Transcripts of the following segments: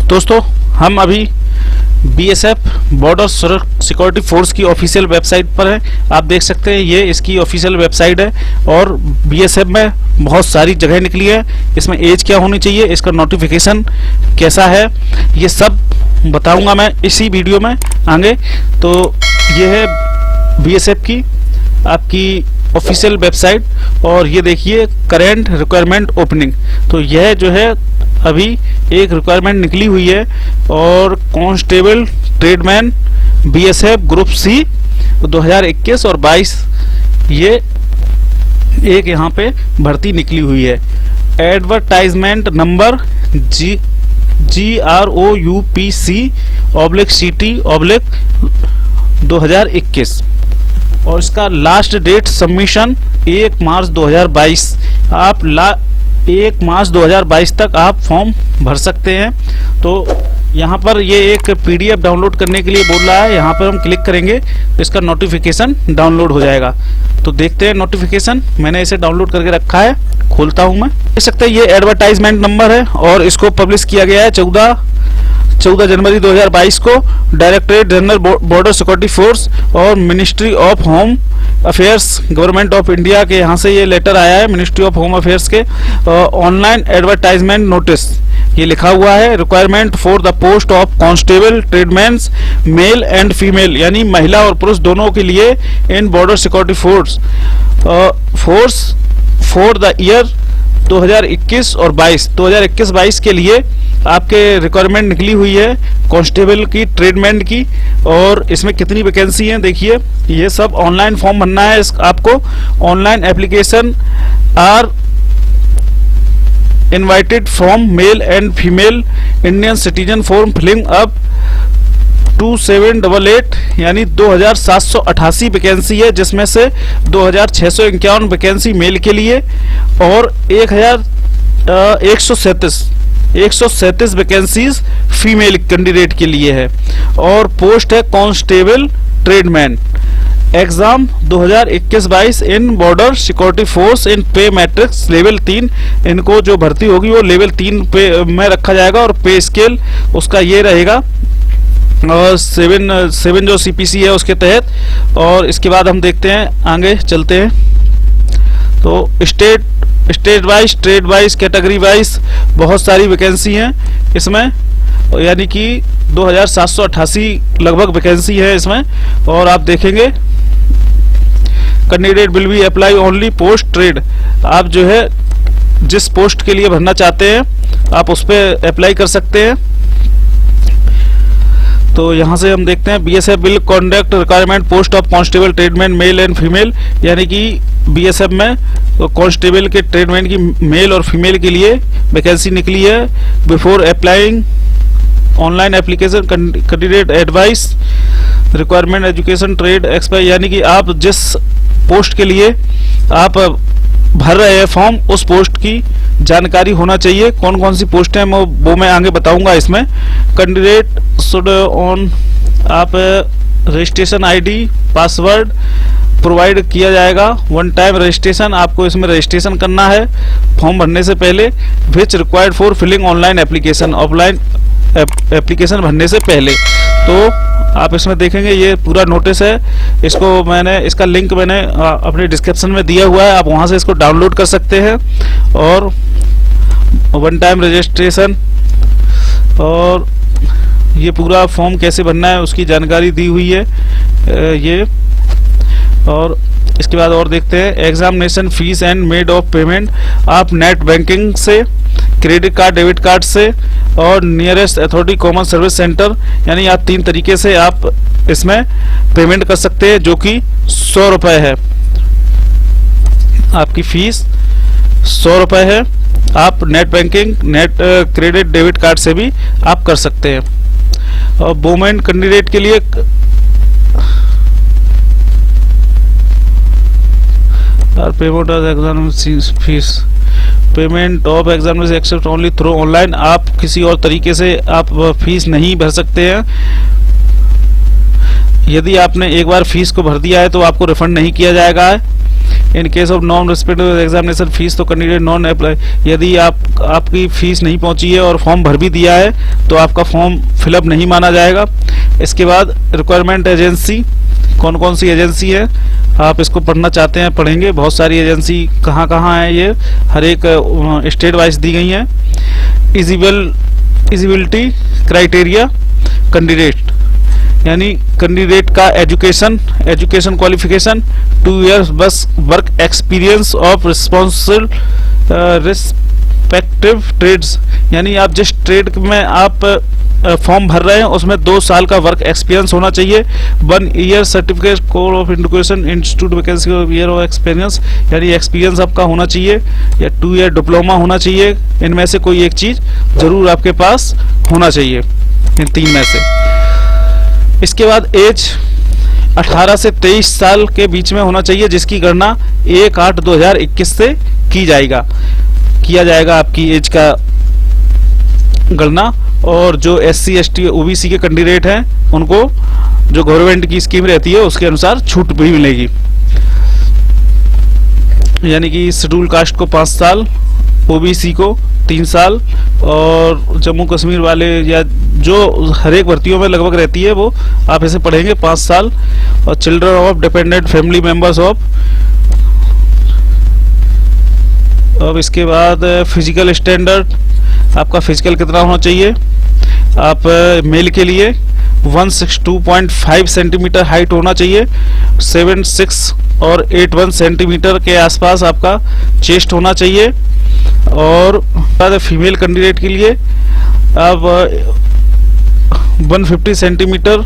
दोस्तों हम अभी बीएसएफ बॉर्डर सिक्योरिटी फोर्स की ऑफिशियल वेबसाइट पर है। आप देख सकते हैं ये इसकी ऑफिशियल वेबसाइट है और बीएसएफ में बहुत सारी जगह निकली है। इसमें एज क्या होनी चाहिए, इसका नोटिफिकेशन कैसा है, ये सब बताऊंगा मैं इसी वीडियो में आगे। तो ये है बीएसएफ की आपकी ऑफिशियल वेबसाइट और ये देखिए करेंट रिक्वायरमेंट ओपनिंग। तो यह जो है अभी एक रिक्वायरमेंट निकली हुई है और constable tradesman BSF group C 2021 और 22 ये एक यहाँ पे भर्ती निकली हुई है। एडवर्टाइजमेंट नंबर GROUPC/CT/2021 और इसका लास्ट डेट सबमिशन 1 मार्च 2022। आप 1 मार्च 2022 तक आप फॉर्म भर सकते हैं। तो यहाँ पर ये एक पीडीएफ डाउनलोड करने के लिए बोल रहा है, यहाँ पर हम क्लिक करेंगे तो इसका नोटिफिकेशन डाउनलोड हो जाएगा। तो देखते हैं नोटिफिकेशन, मैंने इसे डाउनलोड करके रखा है, खोलता हूँ मैं। देख सकते हैं ये एडवर्टाइजमेंट नंबर है और इसको पब्लिश किया गया है 14 जनवरी 2022 को directorate general border security force और ministry of home affairs government of India के यहाँ से ये लेटर आया है, मिनिस्ट्री ऑफ होम अफेयर्स के। ऑनलाइन एडवर्टाइजमेंट नोटिस ये लिखा हुआ है, requirement for the post of constable tradesmans male and female, यानी महिला और पुरुष दोनों के लिए in border security force for the year 2021 और 2021-22 के लिए आपके रिक्वायरमेंट निकली हुई है कांस्टेबल की, ट्रेडमैन की। और इसमें कितनी वैकेंसी है देखिए, ये सब ऑनलाइन फॉर्म भरना है आपको। Online application are invited from male and female Indian citizen form filling up 2788 यानी 2788 वैकेंसी है, जिसमें से 2651 वैकेंसी मेल के लिए और 137 वैकेंसीज फीमेल कैंडिडेट के लिए है। और पोस्ट है constable tradesman. Exam 2021-22 in border security force in पे मैट्रिक्स लेवल 3। इनको जो भर्ती होगी वो लेवल 3 पे में रखा जाएगा और पे स्केल उसका ये रहेगा और 7 जो सीपीसी है उसके तहत। और इसके बाद हम देखते हैं, आगे चलते हैं। तो state wise, trade wise, category wise बहुत सारी वैकेंसी हैं इसमें, यानी कि 2788 लगभग वैकेंसी है इसमें। और आप देखेंगे candidate will be apply only post trade. आप जो है जिस पोस्ट के लिए भरना चाहते हैं आप उस पर अप्लाई कर सकते हैं। तो यहाँ से हम देखते हैं BSF will conduct requirement post of constable tradesman mail and female, यानी कि बीएसएफ में कांस्टेबल के ट्रेडमैन की मेल और फीमेल के लिए वैकेंसी निकली है। Before applying online application candidate advice requirement education trade expire, यानी कि आप जिस पोस्ट के लिए आप भर रहे हैं फॉर्म उस पोस्ट की जानकारी होना चाहिए। कौन कौन सी पोस्ट है वो मैं आगे बताऊंगा इसमें। कैंडिडेट शुड ऑन आप रजिस्ट्रेशन आईडी पासवर्ड प्रोवाइड किया जाएगा। 1 टाइम रजिस्ट्रेशन, आपको इसमें रजिस्ट्रेशन करना है फॉर्म भरने से पहले। Which required for filling online application, offline application भरने से पहले। तो आप इसमें देखेंगे ये पूरा नोटिस है, इसका लिंक मैंने अपने डिस्क्रिप्शन में दिया हुआ है, आप वहां से इसको डाउनलोड कर सकते हैं। और 1 टाइम रजिस्ट्रेशन और ये पूरा फॉर्म कैसे भरना है उसकी जानकारी दी हुई है ये। और इसके बाद और देखते हैं examination fees and made of payment. आप नेट बैंकिंग से, क्रेडिट कार्ड, डेबिट कार्ड से और nearest authority common service centre, यानी आप 3 तरीके से आप इसमें पेमेंट कर सकते हैं, जो कि 100 रुपये है। आपकी फीस 100 रुपये है। आप net banking, net credit, debit card से भी आप कर सकते हैं। और वुमेन कैंडिडेट के लिए payment of examination fees, payment of examination accept only through online. आप किसी और तरीके से आप फीस नहीं भर सकते हैं। यदि आपने एक बार फीस को भर दिया है तो आपको रिफंड नहीं किया जाएगा। In case of non respective examination fees तो कैंडिडेट नॉन अप्लाई, यदि आपकी फीस नहीं पहुंची है और फॉर्म भर भी दिया है तो आपका फॉर्म फिलअप नहीं माना जाएगा। इसके बाद रिक्वायरमेंट एजेंसी, कौन कौन सी एजेंसी है आप इसको पढ़ना चाहते हैं पढ़ेंगे। बहुत सारी एजेंसी कहाँ कहाँ है ये हर एक स्टेट वाइज दी गई हैं। इजिबिलिटी क्राइटेरिया कैंडिडेट, यानी कैंडिडेट का एजुकेशन क्वालिफिकेशन, 2 years बस work experience of respective trades, यानी आप जिस ट्रेड में आप फॉर्म भर रहे हैं उसमें 2 साल का वर्क एक्सपीरियंस होना चाहिए। 1 year certificate course of education institute vacancy year of experience, यानी एक्सपीरियंस आपका होना चाहिए, या 2 year डिप्लोमा होना चाहिए। इनमें से कोई एक चीज जरूर आपके पास होना चाहिए इन 3 में से। इसके बाद एज 18 से 23 साल के बीच में होना चाहिए, जिसकी गणना 1/8/2021 से किया जाएगा आपकी एज का गणना। और जो SC ST OBC के कैंडिडेट हैं उनको जो गवर्नमेंट की स्कीम रहती है उसके अनुसार छूट भी मिलेगी, यानी कि शेड्यूल कास्ट को 5 साल, OBC को 3 साल, और जम्मू कश्मीर वाले या जो हर एक भर्तियों में लगभग रहती है वो आप इसे पढ़ेंगे 5 साल। और children of dependent family members of. अब इसके बाद फिजिकल स्टैंडर्ड, आपका फिजिकल कितना होना चाहिए। आप मेल के लिए 162.5 सेंटीमीटर हाइट होना चाहिए, 76 और 81 सेंटीमीटर के आसपास आपका चेस्ट होना चाहिए। और फीमेल कैंडिडेट के लिए अब 150 सेंटीमीटर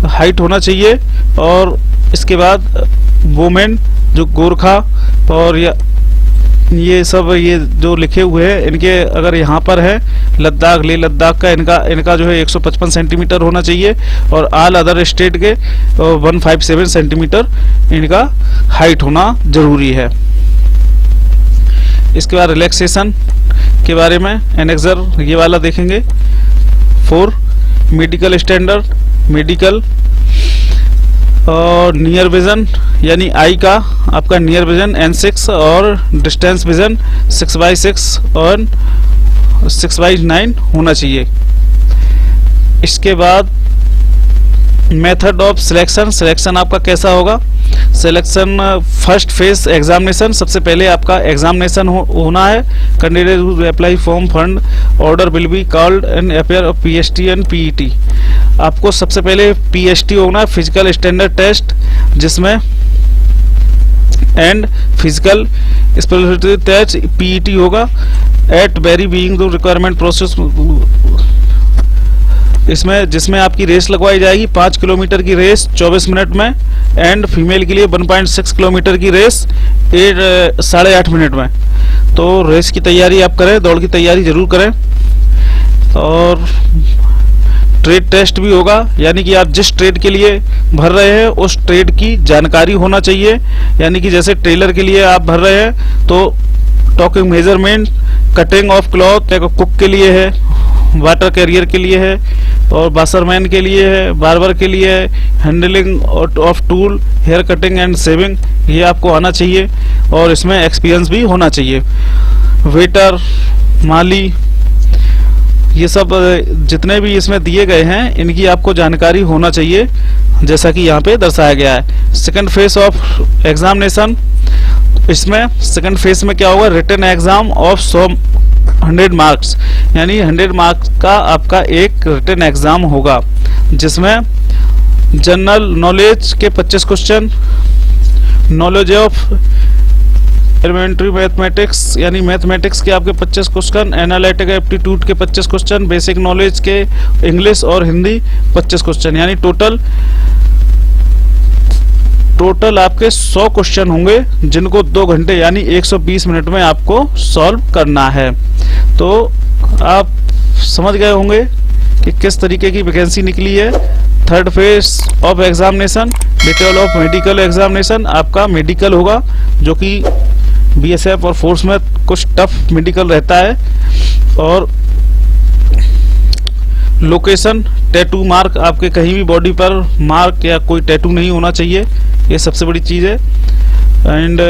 हाइट होना चाहिए। और इसके बाद वोमेन जो गोरखा और ये सब ये जो लिखे हुए हैं इनके अगर यहाँ पर है लद्दाख, लेह लद्दाख का इनका जो है 155 सेंटीमीटर होना चाहिए। और ऑल अदर स्टेट के 157 सेंटीमीटर इनका हाइट होना जरूरी है। इसके बाद रिलैक्सेशन के बारे में एनेक्सर ये वाला देखेंगे। 4 मेडिकल स्टैंडर्ड, मेडिकल और नियर विजन, यानी आई का आपका नियर विजन N6 और डिस्टेंस विजन 6/6 और 6/9 होना चाहिए। इसके बाद मेथड ऑफ सिलेक्शन आपका कैसा होगा। सिलेक्शन फर्स्ट फेज एग्जामिनेशन, सबसे पहले आपका एग्जामिनेशन होना है। Candidate who apply form fund order will be called and appear of PST and PET। आपको सबसे पहले PST होना है, फिजिकल स्टैंडर्ड टेस्ट, जिसमें and physical speciality test PET होगा। At very being the requirement process, जिसमें आपकी रेस लगवाई जाएगी 5 किलोमीटर की रेस 24 मिनट में, एंड फीमेल के लिए 1.6 किलोमीटर की रेस 8.5 मिनट में। तो रेस की तैयारी आप करें, दौड़ की तैयारी जरूर करें। और ट्रेड टेस्ट भी होगा, यानी कि आप जिस ट्रेड के लिए भर रहे हैं उस ट्रेड की जानकारी होना चाहिए। यानी कि जैसे टेलर के लिए आप भर रहे हैं तो talking measurement, cutting of cloth cook के लिए है, वाटर कैरियर के लिए है, और बासरमैन के लिए है, बार्बर के लिए है, handling of tool, hair cutting and shaving, ये आपको आना चाहिए। और इसमें एक्सपीरियंस भी होना चाहिए। वेटर, माली, ये सब जितने भी इसमें दिए गए हैं इनकी आपको जानकारी होना चाहिए, जैसा कि यहाँ पे दर्शाया गया है। सेकंड फेज ऑफ एग्जामिनेशन, इसमें सेकंड फेज में क्या होगा, रिटन एग्जाम ऑफ 100 मार्क्स, यानी 100 मार्क्स का आपका एक रिटन एग्जाम होगा, जिसमें जनरल नॉलेज के 25 question, knowledge of elementary mathematics यानी मैथमेटिक्स के आपके 25 क्वेश्चन, एनालिटिकल एप्टीट्यूड के 25 क्वेश्चन, बेसिक नॉलेज के इंग्लिश और हिंदी 25 क्वेश्चन, यानी टोटल आपके 100 क्वेश्चन होंगे, जिनको 2 घंटे यानी 120 मिनट में आपको सॉल्व करना है। तो आप समझ गए होंगे कि किस तरीके की वैकेंसी निकली है। Third phase of examination, detail of medical examination, आपका मेडिकल होगा, जो कि BSF और फोर्स में कुछ टफ मेडिकल रहता है। और लोकेशन, टैटू मार्क, आपके कहीं भी बॉडी पर मार्क या कोई टैटू नहीं होना चाहिए, ये सबसे बड़ी चीज़ है। एंड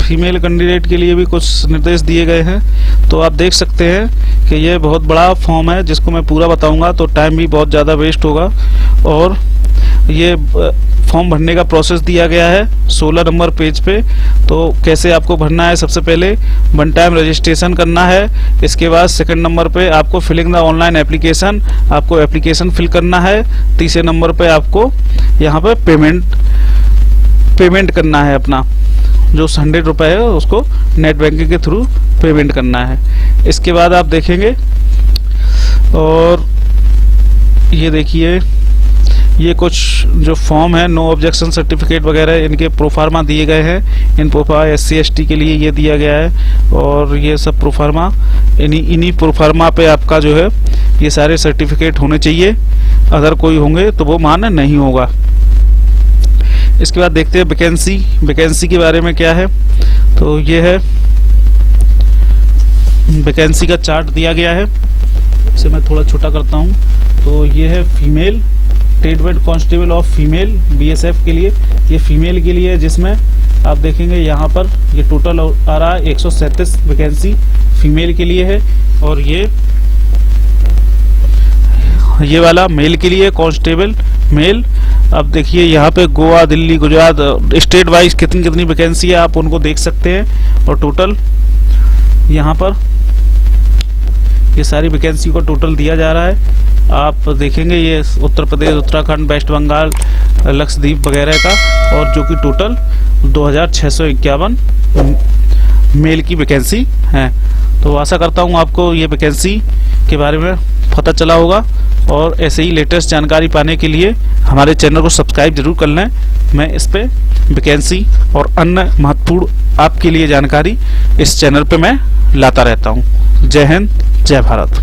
फीमेल कैंडिडेट के लिए भी कुछ निर्देश दिए गए हैं। तो आप देख सकते हैं कि ये बहुत बड़ा फॉर्म है, जिसको मैं पूरा बताऊंगा तो टाइम भी बहुत ज़्यादा वेस्ट होगा। और ये फॉर्म भरने का प्रोसेस दिया गया है 16 नंबर पेज पे। तो कैसे आपको भरना है, सबसे पहले वन टाइम रजिस्ट्रेशन करना है। इसके बाद सेकंड नंबर पे आपको फिलिंग द ऑनलाइन एप्लीकेशन, आपको एप्लीकेशन फिल करना है। तीसरे नंबर पे आपको यहाँ पे पेमेंट करना है, अपना जो 100 रुपये है उसको नेट बैंकिंग के थ्रू पेमेंट करना है। इसके बाद आप देखेंगे और ये देखिए, ये कुछ जो फॉर्म है, नो ऑब्जेक्शन सर्टिफिकेट वगैरह, इनके प्रोफार्मा दिए गए हैं। इन प्रोफार्मा SC ST के लिए ये दिया गया है। और ये सब प्रोफार्मा, इन्हीं प्रोफार्मा पे आपका जो है ये सारे सर्टिफिकेट होने चाहिए। अगर कोई होंगे तो वो मान्य नहीं होगा। इसके बाद देखते हैं वैकेंसी के बारे में क्या है। तो ये है वैकेंसी का चार्ट दिया गया है। इसे मैं थोड़ा छोटा करता हूँ। तो ये है female ट्रेडमेंट constable of female BSF के लिए, ये फीमेल के लिए है, जिसमें आप देखेंगे यहाँ पर ये टोटल आ रहा है 137 वैकेंसी फीमेल के लिए है। और ये वाला मेल के लिए कांस्टेबल मेल। अब देखिए यहाँ पे गोवा, दिल्ली, गुजरात, स्टेट वाइज कितनी वैकेंसी है आप उनको देख सकते हैं। और टोटल यहाँ पर ये सारी वैकेंसी को टोटल दिया जा रहा है। आप देखेंगे ये उत्तर प्रदेश, उत्तराखंड, वेस्ट बंगाल, लक्षद्वीप वगैरह का, और जो कि टोटल 2651 मेल की वैकेंसी है। तो आशा करता हूँ आपको ये वैकेंसी के बारे में पता चला होगा। और ऐसे ही लेटेस्ट जानकारी पाने के लिए हमारे चैनल को सब्सक्राइब जरूर कर लें। मैं इस पे वैकेंसी और अन्य महत्वपूर्ण आपके लिए जानकारी इस चैनल पे मैं लाता रहता हूँ। जय हिंद, जय भारत।